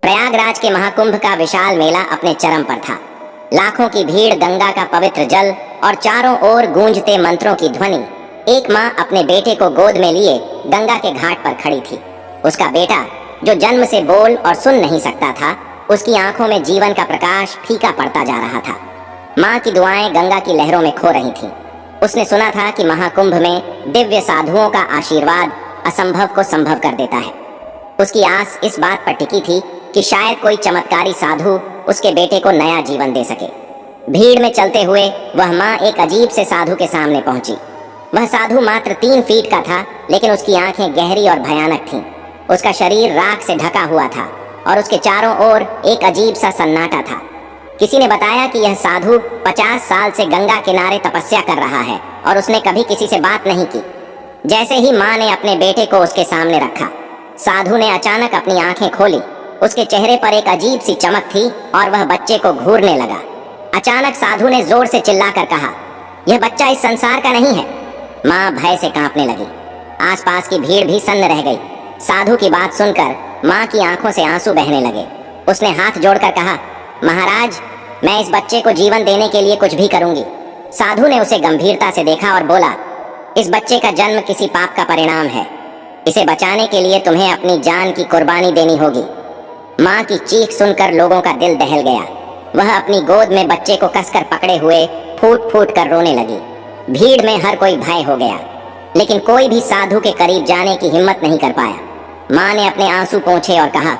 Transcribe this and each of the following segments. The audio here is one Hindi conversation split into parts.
प्रयागराज के महाकुंभ का विशाल मेला अपने चरम पर था। लाखों की भीड़, गंगा का पवित्र जल और चारों ओर गूंजते मंत्रों की ध्वनि। एक माँ अपने बेटे को गोद में लिए गंगा के घाट पर खड़ी थी। उसका बेटा, जो जन्म से बोल और सुन नहीं सकता था, उसकी आंखों में जीवन का प्रकाश फीका पड़ता जा रहा था। माँ की दुआएं गंगा की लहरों में खो रही थीं। उसने सुना था कि महाकुंभ में दिव्य साधुओं का आशीर्वाद असंभव को संभव कर देता है। उसकी आस इस बात पर टिकी थी कि शायद कोई चमत्कारी साधु उसके बेटे को नया जीवन दे सके। भीड़ में चलते हुए वह माँ एक अजीब से साधु के सामने पहुंची। वह साधु मात्र 3 फीट का था, लेकिन उसकी आंखें गहरी और भयानक थीं। उसका शरीर राख से ढका हुआ था और उसके चारों ओर एक अजीब सा सन्नाटा था। किसी ने बताया कि यह साधु 50 साल से गंगा किनारे तपस्या कर रहा है और उसने कभी किसी से बात नहीं की। जैसे ही माँ ने अपने बेटे को उसके सामने रखा, साधु ने अचानक अपनी आंखें खोली। उसके चेहरे पर एक अजीब सी चमक थी और वह बच्चे को घूरने लगा। अचानक साधु ने जोर से चिल्लाकर कहा, यह बच्चा इस संसार का नहीं है। माँ भय से कांपने लगी। आसपास की भीड़ भी सन्न रह गई। साधु की बात सुनकर माँ की आंखों से आंसू बहने लगे। उसने हाथ जोड़कर कहा, महाराज, मैं इस बच्चे को जीवन देने के लिए कुछ भी करूंगी। साधु ने उसे गंभीरता से देखा और बोला, इस बच्चे का जन्म किसी पाप का परिणाम है। इसे बचाने के लिए तुम्हें अपनी जान की कुर्बानी देनी होगी। माँ की चीख सुनकर लोगों का दिल दहल गया। वह अपनी गोद में बच्चे को कसकर पकड़े हुए फूट फूट कर रोने लगी। भीड़ में हर कोई भय हो गया, लेकिन कोई भी साधु के करीब जाने की हिम्मत नहीं कर पाया। माँ ने अपने आंसू पोंछे और कहा,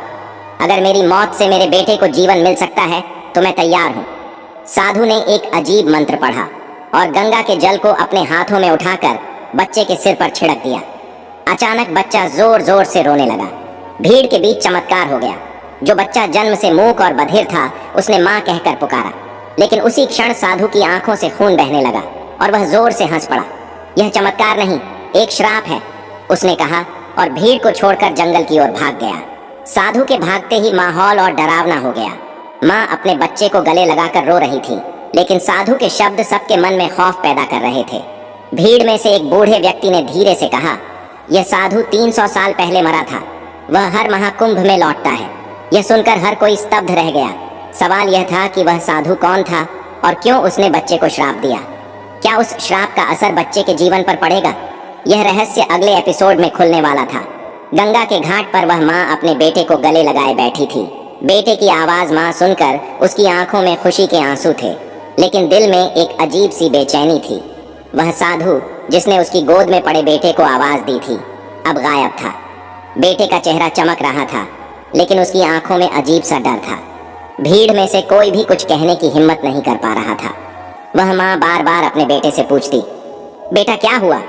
अगर मेरी मौत से मेरे बेटे को जीवन मिल सकता है तो मैं तैयार हूँ। साधु ने एक अजीब मंत्र पढ़ा और गंगा के जल को अपने हाथों में उठाकर बच्चे के सिर पर छिड़क दिया। अचानक बच्चा जोर जोर से रोने लगा। भीड़ के बीच चमत्कार हो गया। जो बच्चा जन्म से मूक और बधिर था, उसने माँ कहकर पुकारा, लेकिन उसी क्षण साधु की आंखों से खून बहने लगा और वह जोर से हंस पड़ा। यह चमत्कार नहीं, एक श्राप है, उसने कहा और भीड़ को छोड़कर जंगल की ओर भाग गया। साधु के भागते ही माहौल और डरावना हो गया। माँ अपने बच्चे को गले लगाकर रो रही थी, लेकिन साधु के शब्द सबके मन में खौफ पैदा कर रहे थे। भीड़ में से एक बूढ़े व्यक्ति ने धीरे से कहा, यह साधु 300 साल पहले मरा था। वह हर महाकुंभ में लौटता है। यह सुनकर हर कोई स्तब्ध रह गया। सवाल यह था कि वह साधु कौन था और क्यों उसने बच्चे को श्राप दिया। क्या उस श्राप का असर बच्चे के जीवन पर पड़ेगा? यह रहस्य अगले एपिसोड में खुलने वाला था। गंगा के घाट पर वह माँ अपने बेटे को गले लगाए बैठी थी। बेटे की आवाज माँ सुनकर उसकी आंखों में खुशी के आंसू थे, लेकिन दिल में एक अजीब सी बेचैनी थी। वह साधु जिसने उसकी गोद में पड़े बेटे को आवाज दी थी, अब गायब था। बेटे का चेहरा चमक रहा था, लेकिन उसकी आंखों में अजीब सा डर था। भीड़ में से कोई भी कुछ कहने की हिम्मत नहीं कर पा रहा था। वह माँ बार बार अपने बेटे से पूछती, बेटा क्या हुआ?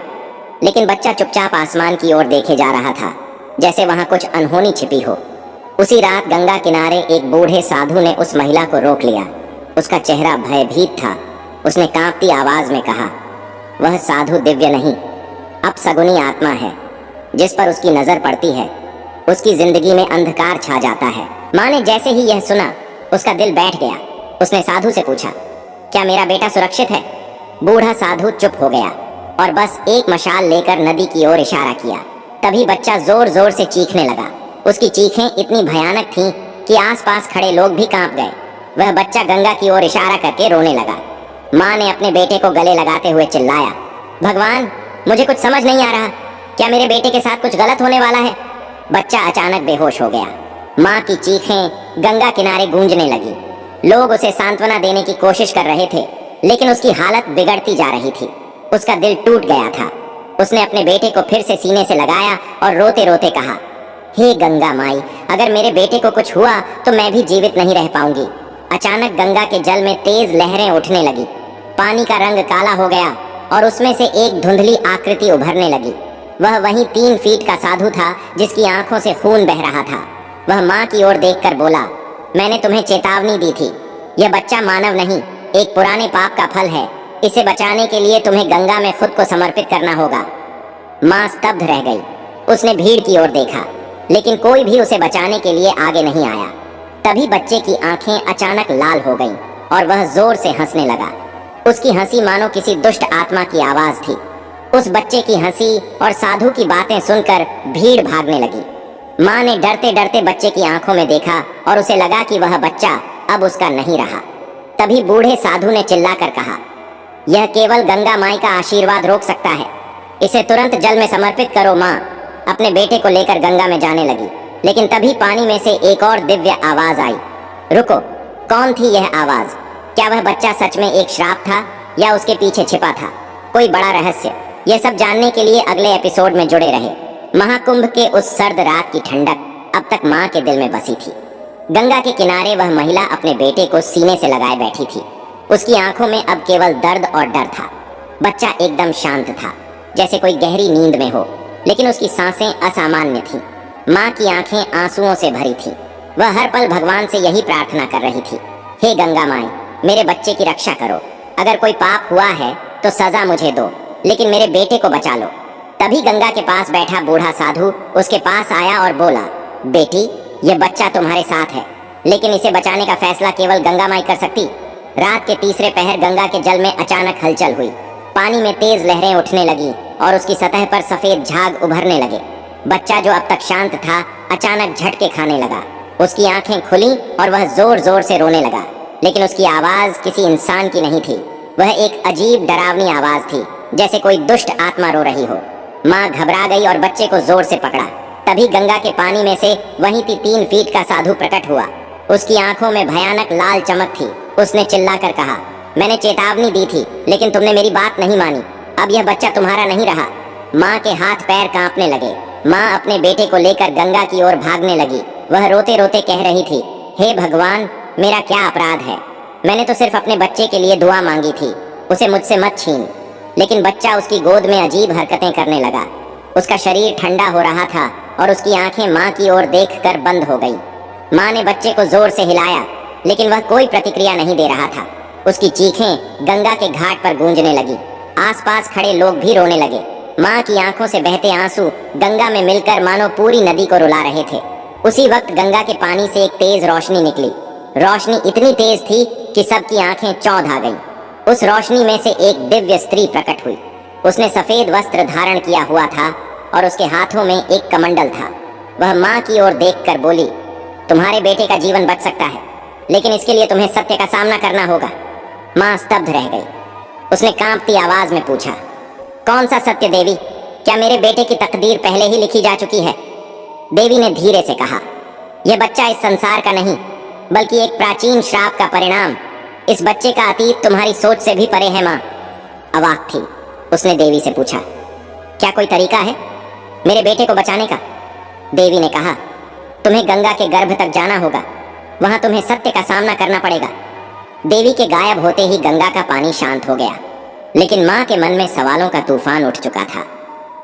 लेकिन बच्चा चुपचाप आसमान की ओर देखे जा रहा था, जैसे वहां कुछ अनहोनी छिपी हो। उसी रात गंगा किनारे एक बूढ़े साधु ने उस महिला को रोक लिया। उसका चेहरा भयभीत था। उसने कांपती आवाज में कहा, वह साधु दिव्य नहीं, अपसगुनी आत्मा है। जिस पर उसकी नजर पड़ती है, उसकी जिंदगी में अंधकार छा जाता है। माँ ने जैसे ही यह सुना, उसका दिल बैठ गया। उसने साधु से पूछा, क्या मेरा बेटा सुरक्षित है? बूढ़ा साधु चुप हो गया और बस एक मशाल लेकर नदी की ओर इशारा किया। तभी बच्चा जोर जोर से चीखने लगा। उसकी चीखें इतनी भयानक थीं कि आसपास खड़े लोग भी कांप गए। वह बच्चा गंगा की ओर इशारा करके रोने लगा। माँ ने अपने बेटे को गले लगाते हुए चिल्लाया, भगवान, मुझे कुछ समझ नहीं आ रहा। क्या मेरे बेटे के साथ कुछ गलत होने वाला है? बच्चा अचानक बेहोश हो गया। माँ की चीखें गंगा किनारे गूंजने लगी। लोग उसे सांत्वना देने की कोशिश कर रहे थे, लेकिन उसकी हालत बिगड़ती जा रही थी। उसका दिल टूट गया था। उसने अपने बेटे को फिर से सीने से लगाया और रोते रोते कहा, हे गंगा माई, अगर मेरे बेटे को कुछ हुआ तो मैं भी जीवित नहीं रह पाऊंगी। अचानक गंगा के जल में तेज लहरें उठने लगी। पानी का रंग काला हो गया और उसमें से एक धुंधली आकृति उभरने लगी। वह वही 3 फीट का साधु था जिसकी आंखों से खून बह रहा था। वह माँ की ओर देखकर बोला, मैंने तुम्हें चेतावनी दी थी। यह बच्चा मानव नहीं, एक पुराने पाप का फल है। इसे बचाने के लिए तुम्हें गंगा में खुद को समर्पित करना होगा। माँ स्तब्ध रह गई। उसने भीड़ की ओर देखा, लेकिन कोई भी उसे बचाने के लिए आगे नहीं आया। तभी बच्चे की आंखें अचानक लाल हो गईं और वह जोर से हंसने लगा। उसकी हंसी मानो किसी दुष्ट आत्मा की आवाज थी। उस बच्चे की हंसी और साधु की बातें सुनकर भीड़ भागने लगी। माँ ने डरते डरते बच्चे की आंखों में देखा और उसे लगा कि वह बच्चा अब उसका नहीं रहा। तभी बूढ़े साधु ने चिल्लाकर कहा, यह केवल गंगा माई का आशीर्वाद रोक सकता है, इसे तुरंत जल में समर्पित करो। माँ अपने बेटे को लेकर गंगा में जाने लगी, लेकिन तभी पानी में से एक और दिव्य आवाज आई। रुको, कौन थी यह आवाज? क्या वह बच्चा सच में एक श्राप था या उसके पीछे छिपा था कोई बड़ा रहस्य? यह सब जानने के लिए अगले एपिसोड में जुड़े रहे। महाकुंभ के उस सर्द रात की ठंडक अब तक माँ के दिल में बसी थी। गंगा के किनारे वह महिला अपने बेटे को सीने से लगाए बैठी थी। उसकी आंखों में अब केवल दर्द और डर था। बच्चा एकदम शांत था, जैसे कोई गहरी नींद में हो, लेकिन उसकी सांसें असामान्य थीं। माँ की आंखें आंसुओं से भरी थीं। वह हर पल भगवान से यही प्रार्थना कर रही थी, हे गंगा माई, मेरे बच्चे की रक्षा करो। अगर कोई पाप हुआ है तो सजा मुझे दो, लेकिन मेरे बेटे को बचा लो। तभी गंगा के पास बैठा बूढ़ा साधु उसके पास आया और बोला, बेटी, यह बच्चा तुम्हारे साथ है, लेकिन इसे बचाने का फैसला केवल गंगा माई कर सकती। रात के तीसरे पहर गंगा के जल में अचानक हलचल हुई। पानी में तेज लहरें उठने लगी और उसकी सतह पर सफेद झाग उभरने लगे। बच्चा जो अब तक शांत था, अचानक झटके खाने लगा। उसकी आंखें खुली और वह जोर जोर से रोने लगा, लेकिन उसकी आवाज किसी इंसान की नहीं थी। वह एक अजीब डरावनी आवाज थी, जैसे कोई दुष्ट आत्मा रो रही हो। माँ घबरा गई और बच्चे को जोर से पकड़ा। तभी गंगा के पानी में से वहीं 3 फीट का साधु प्रकट हुआ। उसकी आंखों में भयानक लाल चमक थी। उसने चिल्लाकर कहा, मैंने चेतावनी दी थी, लेकिन तुमने मेरी बात नहीं मानी। अब यह बच्चा तुम्हारा नहीं रहा। माँ के हाथ पैर कांपने लगे। माँ अपने बेटे को लेकर गंगा की ओर भागने लगी। वह रोते रोते कह रही थी, हे भगवान, मेरा क्या अपराध है? मैंने तो सिर्फ अपने बच्चे के लिए दुआ मांगी थी, उसे मुझसे मत छीन। लेकिन बच्चा उसकी गोद में अजीब हरकतें करने लगा। उसका शरीर ठंडा हो रहा था और उसकी आंखें माँ की ओर देखकर बंद हो गई। माँ ने बच्चे को जोर से हिलाया, लेकिन वह कोई प्रतिक्रिया नहीं दे रहा था। उसकी चीखें गंगा के घाट पर गूंजने लगी। आसपास खड़े लोग भी रोने लगे। माँ की आंखों से बहते आंसू गंगा में मिलकर मानो पूरी नदी को रुला रहे थे। उसी वक्त गंगा के पानी से एक तेज रोशनी निकली। रोशनी इतनी तेज थी कि सबकी आंखें चौंध आ गईं। उस रोशनी में से एक दिव्य स्त्री प्रकट हुई। उसने सफेद वस्त्र धारण किया हुआ था और उसके हाथों में एक कमंडल था। वह माँ की ओर देखकर बोली, तुम्हारे बेटे का जीवन बच सकता है, लेकिन इसके लिए तुम्हें सत्य का सामना करना होगा। माँ स्तब्ध रह गई। उसने कांपती आवाज में पूछा, कौन सा सत्य देवी? क्या मेरे बेटे की तकदीर पहले ही लिखी जा चुकी है? देवी ने धीरे से कहा, यह बच्चा इस संसार का नहीं, बल्कि एक प्राचीन श्राप का परिणाम। इस बच्चे का अतीत तुम्हारी सोच से भी परे है। माँ अवाक थी। उसने देवी से पूछा, क्या कोई तरीका है मेरे बेटे को बचाने का? देवी ने कहा, तुम्हें गंगा के गर्भ तक जाना होगा। वहां तुम्हें सत्य का सामना करना पड़ेगा। देवी के गायब होते ही गंगा का पानी शांत हो गया, लेकिन माँ के मन में सवालों का तूफान उठ चुका था।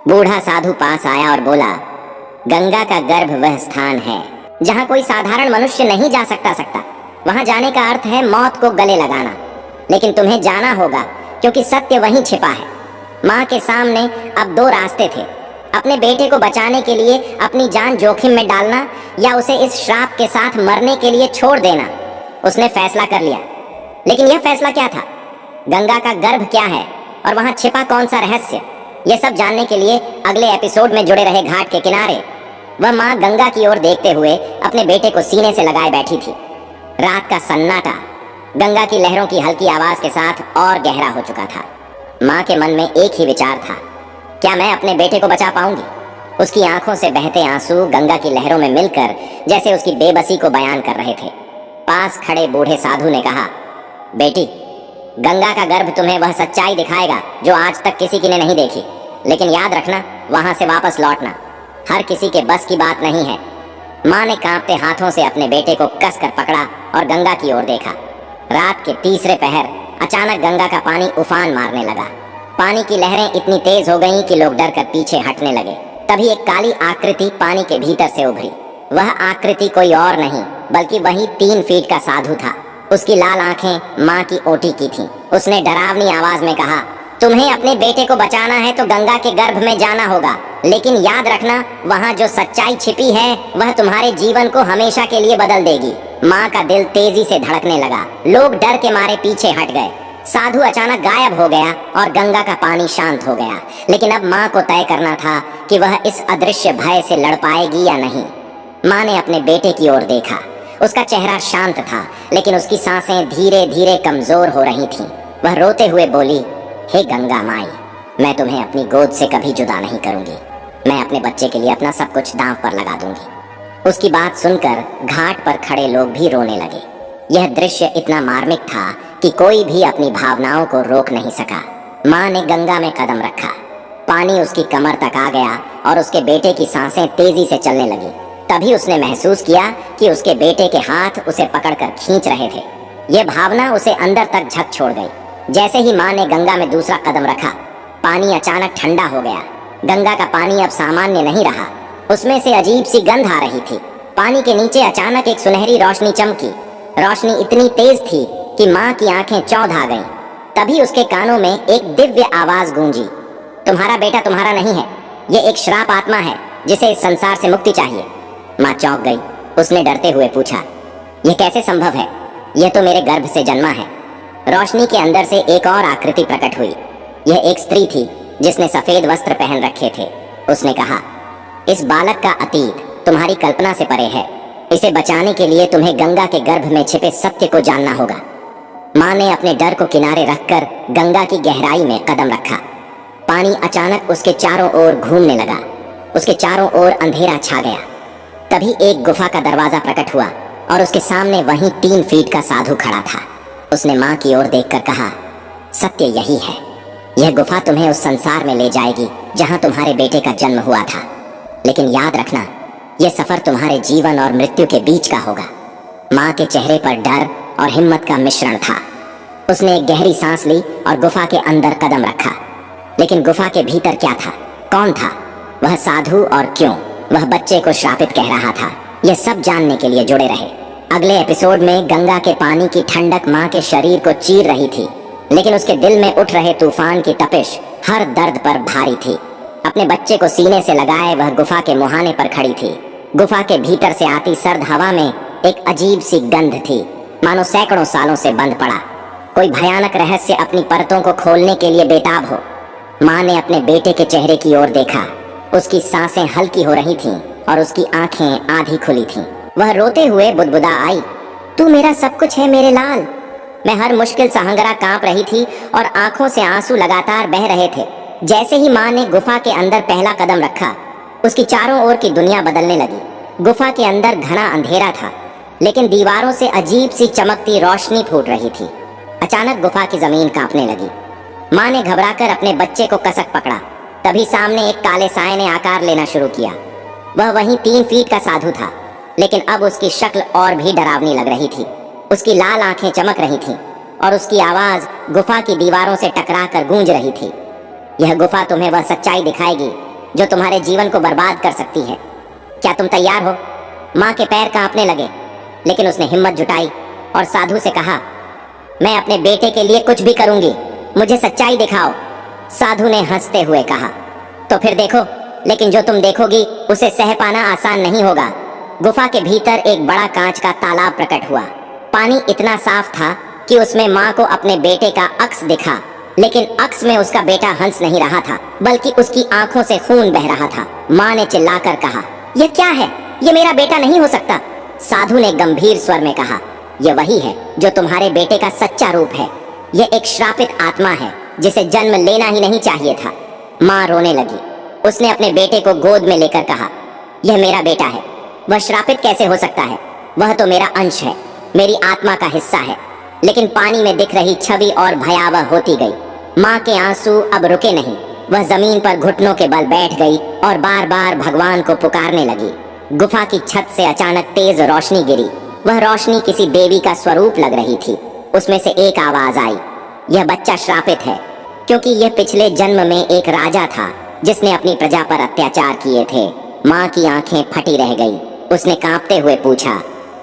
बूढ़ा साधु पास आया और बोला, गंगा का गर्भ वह स्थान है जहाँ कोई साधारण मनुष्य नहीं जा सकता। वहां जाने का अर्थ है मौत को गले लगाना। लेकिन तुम्हें जाना होगा, क्योंकि सत्य वहीं छिपा है। माँ के सामने अब 2 रास्ते थे, अपने बेटे को बचाने के लिए अपनी जान जोखिम में डालना या उसे इस श्राप के साथ मरने के लिए छोड़ देना। उसने फैसला कर लिया। लेकिन यह फैसला क्या था? गंगा का गर्भ क्या है और वहां छिपा कौन सा रहस्य? यह सब जानने के लिए अगले एपिसोड में जुड़े रहे घाट के किनारे। वह माँ गंगा की ओर देखते हुए अपने बेटे को सीने से लगाए बैठी थी। रात का सन्नाटा गंगा की लहरों की हल्की आवाज के साथ और गहरा हो चुका था। माँ के मन में एक ही विचार था, क्या मैं अपने बेटे को बचा पाऊंगी? उसकी आंखों से बहते आंसू गंगा की लहरों में मिलकर जैसे उसकी बेबसी को बयान कर रहे थे। पास खड़े बूढ़े साधु ने कहा, बेटी, गंगा का गर्भ तुम्हें वह सच्चाई दिखाएगा जो आज तक किसी की ने नहीं देखी। लेकिन याद रखना, वहां से वापस लौटना हर किसी के बस की बात नहीं है। माँ ने कांपते हाथों से अपने बेटे को कसकर पकड़ा और गंगा की ओर देखा। रात के तीसरे पहर अचानक गंगा का पानी उफान मारने लगा। पानी की लहरें इतनी तेज हो गईं कि लोग डरकर पीछे हटने लगे। तभी एक काली आकृति पानी के भीतर से उभरी। वह आकृति कोई और नहीं बल्कि वही 3 फीट का साधु था। उसकी लाल आंखें माँ की ओटी की थीं। उसने डरावनी आवाज में कहा, तुम्हें अपने बेटे को बचाना है तो गंगा के गर्भ में जाना होगा, लेकिन याद रखना, वहाँ जो सच्चाई छिपी है वह तुम्हारे जीवन को हमेशा के लिए बदल देगी। माँ का दिल तेजी से धड़कने लगा। लोग डर के मारे पीछे हट गए। साधु अचानक गायब हो गया और गंगा का पानी शांत हो गया। लेकिन अब माँ को तय करना था कि वह इस अदृश्य भय से लड़ पाएगी या नहीं। माँ ने अपने बेटे की ओर देखा। उसका चेहरा शांत था, लेकिन उसकी सांसें धीरे धीरे कमजोर हो रही थीं। वह रोते हुए बोली, हे गंगा माई, मैं तुम्हें अपनी गोद से कभी जुदा नहीं करूंगी। मैं अपने बच्चे के लिए अपना सब कुछ दांव पर लगा दूंगी। उसकी बात सुनकर घाट पर खड़े लोग भी रोने लगे। यह दृश्य इतना मार्मिक था कि कोई भी अपनी भावनाओं को रोक नहीं सका। माँ ने गंगा में कदम रखा। पानी उसकी कमर तक आ गया और उसके बेटे की सांसें तेजी से चलने लगी। तभी उसने महसूस किया कि उसके बेटे के हाथ उसे पकड़कर खींच रहे थे। यह भावना उसे अंदर तक झक छोड़ गई। जैसे ही माँ ने गंगा में दूसरा कदम रखा, पानी अचानक ठंडा हो गया। गंगा का पानी अब सामान्य नहीं रहा, उसमें से अजीब सी गंध आ रही थी। पानी के नीचे अचानक एक सुनहरी रोशनी चमकी। रोशनी इतनी तेज थी कि माँ की आंखें चौंधा गईं। तभी उसके कानों में एक दिव्य आवाज गूंजी, तुम्हारा बेटा तुम्हारा नहीं है, ये एक श्राप आत्मा है जिसे इस संसार से मुक्ति चाहिए। माँ चौंक गई। उसने डरते हुए पूछा, यह कैसे संभव है? यह तो मेरे गर्भ से जन्मा है। रोशनी के अंदर से एक और आकृति प्रकट हुई। यह एक स्त्री थी जिसने सफेद वस्त्र पहन रखे थे। उसने कहा, इस बालक का अतीत तुम्हारी कल्पना से परे है। इसे बचाने के लिए तुम्हें गंगा के गर्भ में छिपे सत्य को जानना होगा। माँ ने अपने डर को किनारे रखकर गंगा की गहराई में कदम रखा। पानी अचानक उसके चारों ओर घूमने लगा। उसके चारों ओर अंधेरा छा गया। तभी एक गुफा का दरवाजा प्रकट हुआ और उसके सामने वहीं 3 फीट का साधु खड़ा था। उसने माँ की ओर देखकर कहा, सत्य यही है। यह गुफा तुम्हें उस संसार में ले जाएगी जहां तुम्हारे बेटे का जन्म हुआ था। लेकिन याद रखना, यह सफर तुम्हारे जीवन और मृत्यु के बीच का होगा। माँ के चेहरे पर डर और हिम्मत का मिश्रण था। उसने एक गहरी सांस ली और गुफा के अंदर कदम रखा। लेकिन गुफा के भीतर क्या था? कौन था वह साधु और क्यों वह बच्चे को श्रापित कह रहा था? यह सब जानने के लिए जुड़े रहे। अगले एपिसोड में गंगा के पानी की ठंडक माँ के शरीर को चीर रही थी, लेकिन उसके दिल में उठ रहे तूफान की तपिश हर दर्द पर भारी थी। अपने बच्चे को सीने से लगाए वह गुफा के मुहाने पर खड़ी थी। गुफा के भीतर से आती सर्द हवा में एक अजीब सी गंध थी, मानो सैकड़ों सालों से बंद पड़ा कोई भयानक रहस्य अपनी परतों को खोलने के लिए बेताब हो। माँ ने अपने बेटे के चेहरे की ओर देखा। उसकी सांसें हल्की हो रही थीं और उसकी आंखें आधी खुली थीं। वह रोते हुए बुदबुदा आई, तू मेरा सब कुछ है मेरे लाल। मैं हर मुश्किल सहंगरा कांप रही थी और आंखों से आंसू लगातार बह रहे थे। जैसे ही माँ ने गुफा के अंदर पहला कदम रखा, उसकी चारों ओर की दुनिया बदलने लगी। गुफा के अंदर घना अंधेरा था, लेकिन दीवारों से अजीब सी चमकती रोशनी फूट रही थी। अचानक गुफा की जमीन कांपने लगी। माँ ने घबराकर अपने बच्चे को कसक पकड़ा। तभी सामने एक काले साए ने आकार लेना शुरू किया। वह वहीं 3 फीट का साधु था, लेकिन अब उसकी शक्ल और भी डरावनी लग रही थी। उसकी लाल आंखें चमक रही थीं और उसकी आवाज गुफा की दीवारों से टकराकर गूंज रही थी। यह गुफा तुम्हें वह सच्चाई दिखाएगी जो तुम्हारे जीवन को बर्बाद कर सकती है। क्या तुम तैयार हो? माँ के पैर कांपने लगे, लेकिन उसने हिम्मत जुटाई और साधु से कहा, मैं अपने बेटे के लिए कुछ भी करूंगी, मुझे सच्चाई दिखाओ। साधु ने हंसते हुए कहा, तो फिर देखो, लेकिन जो तुम देखोगी उसे सह पाना आसान नहीं होगा। गुफा के भीतर एक बड़ा कांच का तालाब प्रकट हुआ। पानी इतना साफ था कि उसमें माँ को अपने बेटे का अक्स दिखा, लेकिन अक्स में उसका बेटा हंस नहीं रहा था, बल्कि उसकी आंखों से खून बह रहा था। माँ ने चिल्लाकर कहा, यह क्या है? यह मेरा बेटा नहीं हो सकता। साधु ने गंभीर स्वर में कहा, यह वही है जो तुम्हारे बेटे का सच्चा रूप है। यह एक श्रापित आत्मा है जिसे जन्म लेना ही नहीं चाहिए था। माँ रोने लगी। उसने अपने बेटे को गोद में लेकर कहा, यह मेरा बेटा है, वह श्रापित कैसे हो सकता है? वह तो मेरा अंश है, मेरी आत्मा का हिस्सा है। लेकिन पानी में दिख रही छवि और भयावह होती गई। माँ के आंसू अब रुके नहीं। वह जमीन पर घुटनों के बल बैठ गई और बार बार भगवान को पुकारने लगी। गुफा की छत से अचानक तेज रोशनी गिरी। वह रोशनी किसी देवी का स्वरूप लग रही थी। उसमें से एक आवाज आई, यह बच्चा श्रापित है, क्योंकि यह पिछले जन्म में एक राजा था जिसने अपनी प्रजा पर अत्याचार किए थे। माँ की आंखें फटी रह गई। उसने कांपते हुए पूछा,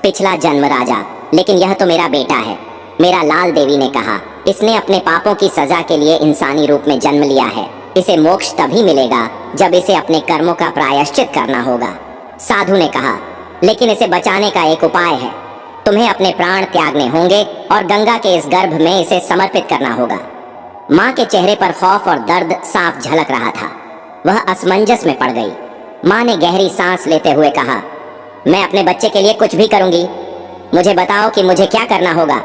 पिछला जन्म राजा? लेकिन यह तो मेरा बेटा है, मेरा लाल। देवी ने कहा, इसने अपने पापों की सजा के लिए इंसानी रूप में जन्म लिया है। इसे मोक्ष तभी मिलेगा जब इसे अपने कर्मों का प्रायश्चित करना होगा। साधु ने कहा, लेकिन इसे बचाने का एक उपाय है। तुम्हें अपने प्राण त्यागने होंगे और गंगा के इस गर्भ में इसे समर्पित करना होगा। माँ के चेहरे पर खौफ और दर्द साफ झलक रहा था। वह असमंजस में पड़ गई। माँ ने गहरी सांस लेते हुए कहा, मैं अपने बच्चे के लिए कुछ भी करूंगी। मुझे बताओ कि मुझे क्या करना होगा।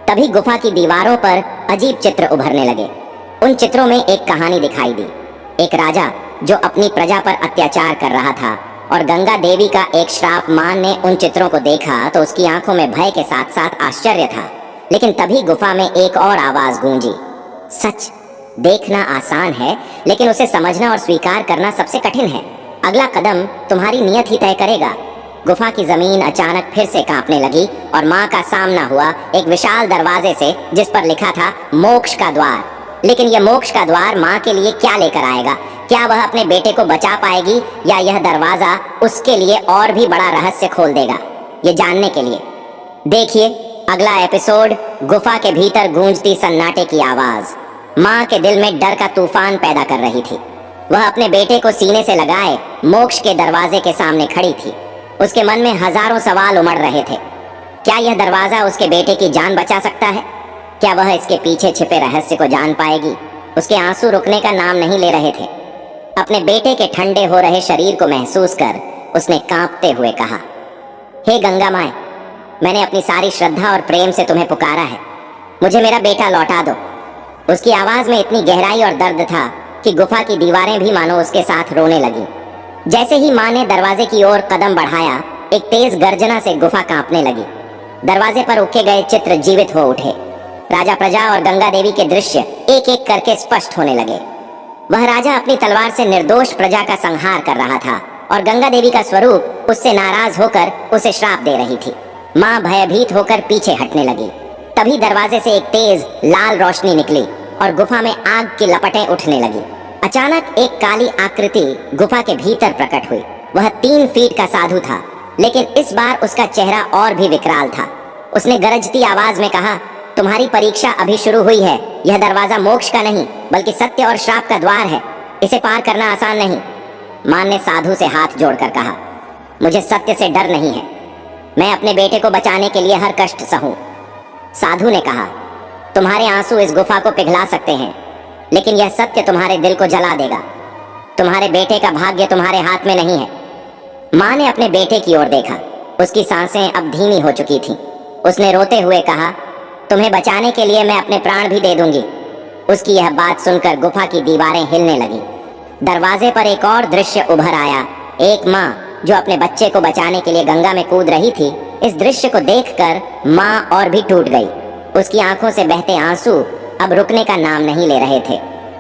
तभी गुफा की दीवारों पर अजीब चित्र उभरने लगे। उन चित्रों में एक कहानी दिखाई दी। एक राजा जो अपनी प्रजा पर अत्याचार कर रहा था और गंगा देवी का एक श्राप मानने उन चित्रों को देखा तो उसकी आंखों में भय के साथ साथ आश्चर्य था। लेकिन तभी गुफा में एक और आवाज गूंजी। सच देखना आसान है, लेकिन उसे समझना और स्वीकार करना सबसे कठिन है। अगला कदम तुम्हारी नियत ही तय करेगा। गुफा की जमीन अचानक फिर से कांपने लगी और माँ का सामना हुआ एक विशाल दरवाजे से, जिस पर लिखा था मोक्ष का द्वार। लेकिन यह मोक्ष का द्वार माँ के लिए क्या लेकर आएगा? क्या वह अपने बेटे को बचा पाएगी या यह दरवाजा उसके लिए और भी बड़ा रहस्य खोल देगा? ये जानने के लिए देखिए अगला एपिसोड, गुफा के भीतर गूंजती सन्नाटे की आवाज। माँ के दिल में डर का तूफान पैदा कर रही थी। वह अपने बेटे को सीने से लगाए मोक्ष के दरवाजे के सामने खड़ी थी। उसके मन में हजारों सवाल उमड़ रहे थे। क्या यह दरवाजा उसके बेटे की जान बचा सकता है? क्या वह इसके पीछे छिपे रहस्य को जान पाएगी? उसके आंसू रुकने का नाम नहीं ले रहे थे। अपने बेटे के ठंडे हो रहे शरीर को महसूस कर उसने कांपते हुए कहा, हे गंगा माए, मैंने अपनी सारी श्रद्धा और प्रेम से तुम्हें पुकारा है। मुझे मेरा बेटा लौटा दो। उसकी आवाज में इतनी गहराई और दर्द था कि गुफा की दीवारें भी मानो उसके साथ रोने लगी। जैसे ही माँ ने दरवाजे की ओर कदम बढ़ाया, एक तेज गर्जना से गुफा कांपने लगी। दरवाजे पर उके गए चित्र जीवित हो उठे। राजा प्रजा और गंगा देवी के दृश्य एक एक करके स्पष्ट होने लगे। वह राजा अपनी तलवार से निर्दोष प्रजा का संहार कर रहा था और गंगा देवी का स्वरूप उससे नाराज होकर उसे श्राप दे रही थी। माँ भयभीत होकर पीछे हटने लगी। तभी दरवाजे से एक तेज लाल रोशनी निकली और गुफा में आग की लपटें उठने लगी। अचानक एक काली आकृति गुफा के भीतर प्रकट हुई। वह 3 फीट का साधु था, लेकिन इस बार उसका चेहरा और भी विकराल था। उसने गरजती आवाज में कहा, तुम्हारी परीक्षा अभी शुरू हुई है। यह दरवाजा मोक्ष का नहीं बल्कि सत्य और श्राप का द्वार है। इसे पार करना आसान नहीं। मां ने साधु से हाथ जोड़कर कहा, मुझे सत्य से डर नहीं है। मैं अपने बेटे को बचाने के लिए हर कष्ट सहूं। साधु ने कहा, तुम्हारे आंसू इस गुफा को पिघला सकते हैं, लेकिन यह सत्य तुम्हारे दिल को जला देगा। तुम्हारे बेटे का भाग्य तुम्हारे हाथ में नहीं है। मां ने अपने बेटे की ओर देखा। उसकी सांसें अब धीमी हो चुकी थीं। उसने रोते हुए कहा, तुम्हें बचाने के लिए मैं अपने प्राण भी दे दूंगी। उसकी यह बात सुनकर गुफा की दीवारें हिलने लगी। दरवाजे पर एक और दृश्य उभर आया। एक माँ जो अपने बच्चे को बचाने के लिए गंगा में कूद रही थी। इस दृश्य को देखकर माँ और भी टूट गई। उसकी आंखों से बहते आंसू अब रुकने का नाम नहीं ले रहे थे।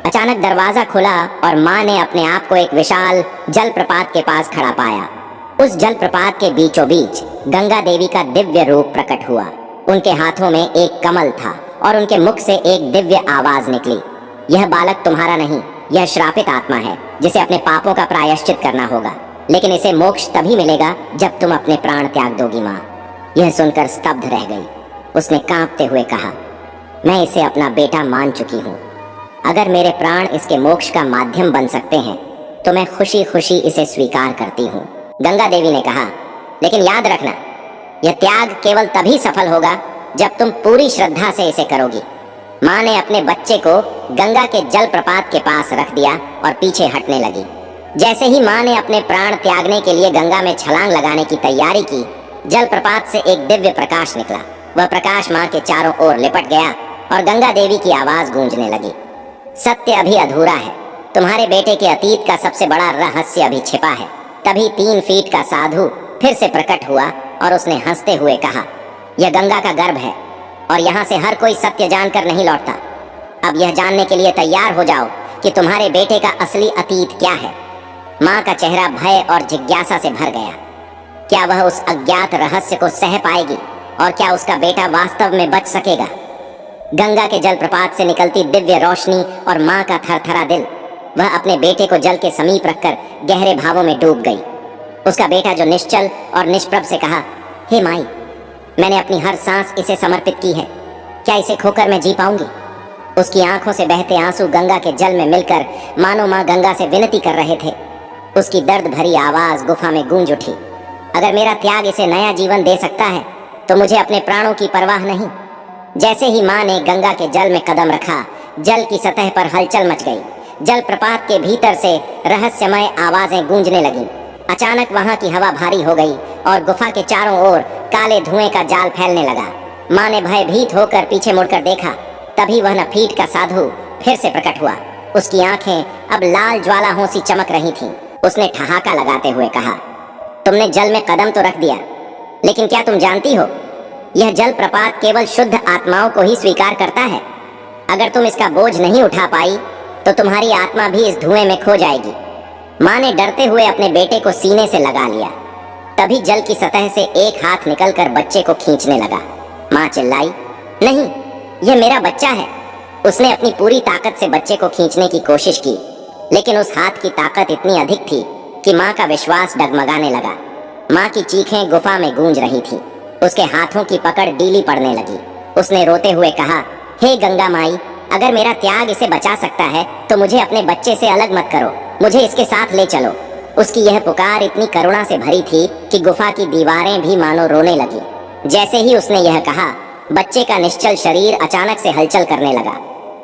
अचानक दरवाजा खुला और माँ ने अपने आप को एक विशाल जलप्रपात के पास खड़ा पाया। उस जलप्रपात के बीचों बीच गंगा देवी का दिव्य रूप प्रकट हुआ। उनके हाथों में एक कमल था और उनके मुख से एक दिव्य आवाज निकली, यह बालक तुम्हारा नहीं, यह श्रापित आत्मा है जिसे अपने पापों का प्रायश्चित करना होगा। लेकिन इसे मोक्ष तभी मिलेगा जब तुम अपने प्राण त्याग दोगी। माँ यह सुनकर स्तब्ध रह गई। उसने कांपते हुए कहा, मैं इसे अपना बेटा मान चुकी हूँ। अगर मेरे प्राण इसके मोक्ष का माध्यम बन सकते हैं तो मैं खुशी खुशी इसे स्वीकार करती हूँ। गंगा देवी ने कहा, लेकिन याद रखना, यह त्याग केवल तभी सफल होगा जब तुम पूरी श्रद्धा से इसे करोगी। माँ ने अपने बच्चे को गंगा के जलप्रपात के पास रख दिया और पीछे हटने लगी। जैसे ही माँ ने अपने प्राण त्यागने के लिए गंगा में छलांग लगाने की तैयारी की, जलप्रपात से एक दिव्य प्रकाश निकला। वह प्रकाश माँ के चारों ओर लिपट गया और गंगा देवी की आवाज गूंजने लगी, सत्य अभी अधूरा है। तुम्हारे बेटे के अतीत का सबसे बड़ा रहस्य अभी छिपा है। तभी 3 फीट का साधु फिर से प्रकट हुआ और उसने हंसते हुए कहा, यह गंगा का गर्भ है और यहाँ से हर कोई सत्य जानकर नहीं लौटता। अब यह जानने के लिए तैयार हो जाओ कि तुम्हारे बेटे का असली अतीत क्या है। माँ का चेहरा भय और जिज्ञासा से भर गया। क्या वह उस अज्ञात रहस्य को सह पाएगी और क्या उसका बेटा वास्तव में बच सकेगा? गंगा के जलप्रपात से निकलती दिव्य रोशनी और माँ का थरथरा दिल, वह अपने बेटे को जल के समीप रखकर गहरे भावों में डूब गई। उसका बेटा जो निश्चल और निष्प्रभ से कहा, हे माई, मैंने अपनी हर सांस इसे समर्पित की है। क्या इसे खोकर मैं जी पाऊंगी? उसकी आंखों से बहते आंसू गंगा के जल में मिलकर मानो माँ गंगा से विनती कर रहे थे। उसकी दर्द भरी आवाज गुफा में गूंज उठी, अगर मेरा त्याग इसे नया जीवन दे सकता है तो मुझे अपने प्राणों की परवाह नहीं। जैसे ही माँ ने गंगा के जल में कदम रखा, जल की सतह पर हलचल मच गई। जलप्रपात के भीतर से रहस्यमय आवाजें गूंजने लगीं। अचानक वहां की हवा भारी हो गई और गुफा के चारों ओर काले धुएं का जाल फैलने लगा। माँ ने भयभीत होकर पीछे मुड़कर देखा, तभी वह नफीट का साधु फिर से प्रकट हुआ। उसकी आंखें अब लाल ज्वालाओं सी चमक रही थीं। उसने ठहाका लगाते हुए कहा, तुमने जल में कदम तो रख दिया, लेकिन क्या तुम जानती हो, यह जल प्रपात केवल शुद्ध आत्माओं को ही स्वीकार करता है। अगर तुम इसका बोझ नहीं उठा पाई तो तुम्हारी आत्मा भी इस धुएं में खो जाएगी। माँ ने डरते हुए अपने बेटे को सीने से लगा लिया। तभी जल की सतह से एक हाथ निकलकर बच्चे को खींचने लगा। माँ चिल्लाई, नहीं, यह मेरा बच्चा है। उसने अपनी पूरी ताकत से बच्चे को खींचने की कोशिश की, लेकिन उस हाथ की ताकत इतनी अधिक थी कि माँ का विश्वास डगमगाने लगा। माँ की चीखें गुफा में गूंज रही थी। उसके हाथों की पकड़ डीली पड़ने लगी। उसने रोते हुए कहा, हे गंगा माई, अगर मेरा त्याग इसे बचा सकता है तो मुझे अपने बच्चे से अलग मत करो, मुझे इसके साथ ले चलो। उसकी यह पुकार इतनी करुणा से भरी थी कि गुफा की दीवारें भी मानो रोने लगी। जैसे ही उसने यह कहा, बच्चे का निश्चल शरीर अचानक से हलचल करने लगा।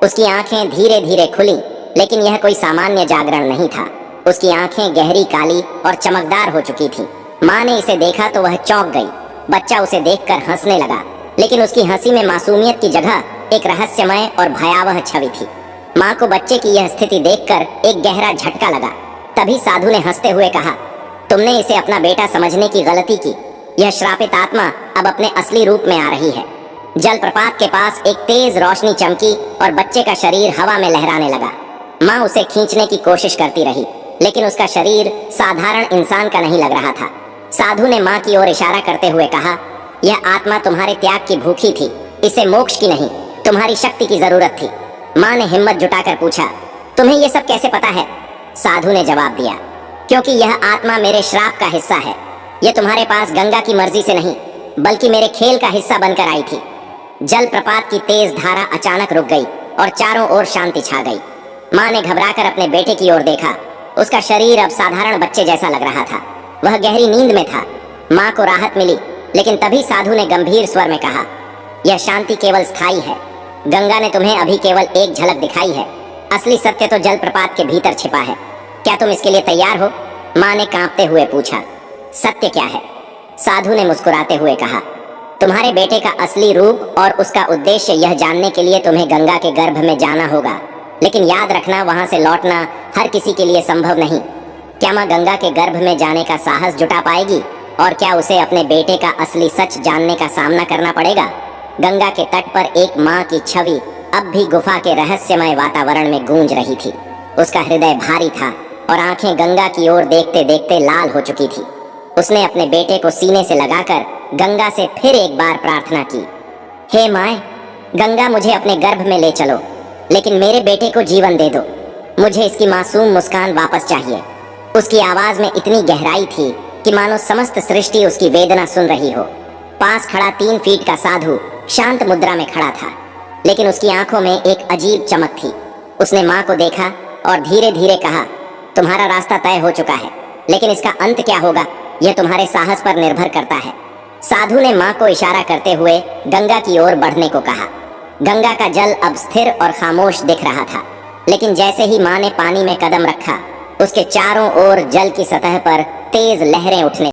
उसकी आंखें धीरे धीरे खुली, लेकिन यह कोई सामान्य जागरण नहीं था। उसकी आंखें गहरी काली और चमकदार हो चुकी थी। माँ ने इसे देखा तो वह चौंक गई। बच्चा उसे देखकर हंसने लगा, लेकिन उसकी हंसी में मासूमियत की जगह एक रहस्यमय और भयावह छवि थी। माँ को बच्चे की यह स्थिति देखकर एक गहरा झटका लगा। तभी साधु ने हंसते हुए कहा, तुमने इसे अपना बेटा समझने की गलती की। यह श्रापित आत्मा अब अपने असली रूप में आ रही है। जलप्रपात के पास एक तेज रोशनी चमकी और बच्चे का शरीर हवा में लहराने लगा। माँ उसे खींचने की कोशिश करती रही, लेकिन उसका शरीर साधारण इंसान का नहीं लग रहा था। साधु ने माँ की ओर इशारा करते हुए कहा, यह आत्मा तुम्हारे त्याग की भूखी थी, इसे मोक्ष की नहीं, तुम्हारी शक्ति की जरूरत थी। माँ ने हिम्मत जुटाकर पूछा, तुम्हें यह सब कैसे पता है? साधु ने जवाब दिया, क्योंकि यह आत्मा मेरे श्राप का हिस्सा है। यह तुम्हारे पास गंगा की मर्जी से नहीं, बल्कि मेरे खेल का हिस्सा बनकर आई थी। जलप्रपात की तेज धारा अचानक रुक गई और चारों ओर शांति छा गई। माँ ने घबराकर अपने बेटे की ओर देखा। उसका शरीर अब साधारण बच्चे जैसा लग रहा था। वह गहरी नींद में था। माँ को राहत मिली, लेकिन तभी साधु ने गंभीर स्वर में कहा, यह शांति केवल स्थायी है। गंगा ने तुम्हें अभी केवल एक झलक दिखाई है। असली सत्य तो जलप्रपात के भीतर छिपा है। क्या तुम इसके लिए तैयार हो? माँ ने कांपते हुए पूछा। सत्य क्या है? साधु ने मुस्कुराते हुए कहा, तुम्हारे बेटे का असली रूप और उसका उद्देश्य यह जानने के लिए तुम्हें गंगा के गर्भ में जाना होगा। लेकिन याद रखना, वहां से लौटना हर किसी के लिए संभव नहीं। क्या माँ गंगा के गर्भ में जाने का साहस जुटा पाएगी? और क्या उसे अपने बेटे का असली सच जानने का सामना करना पड़ेगा? गंगा के तट पर एक माँ की छवि अब भी गुफा के रहस्यमय वातावरण में गूंज रही थी। उसका हृदय भारी था और आंखें गंगा की ओर देखते देखते लाल हो चुकी थी। उसने अपने बेटे को सीने से लगाकर गंगा से फिर एक बार प्रार्थना की, हे माए, गंगा मुझे अपने गर्भ में ले चलो, लेकिन मेरे बेटे को जीवन दे दो। मुझे इसकी मासूम मुस्कान वापस चाहिए। उसकी आवाज में इतनी गहराई थी कि मानो समस्त सृष्टि उसकी वेदना सुन रही हो। पास खड़ा 3 फीट का साधु शांत मुद्रा में खड़ा था, लेकिन उसकी आंखों में एक अजीब चमक थी। उसने माँ को देखा और धीरे धीरे कहा, तुम्हारा रास्ता तय हो चुका है, लेकिन इसका अंत क्या होगा यह तुम्हारे साहस पर निर्भर करता है। साधु ने माँ को इशारा करते हुए गंगा की ओर बढ़ने को कहा। गंगा का जल अब स्थिर और खामोश दिख रहा था, लेकिन जैसे ही माँ ने पानी में कदम रखा, उसके चारों ओर जल की सतह पर तेज लहरें उठने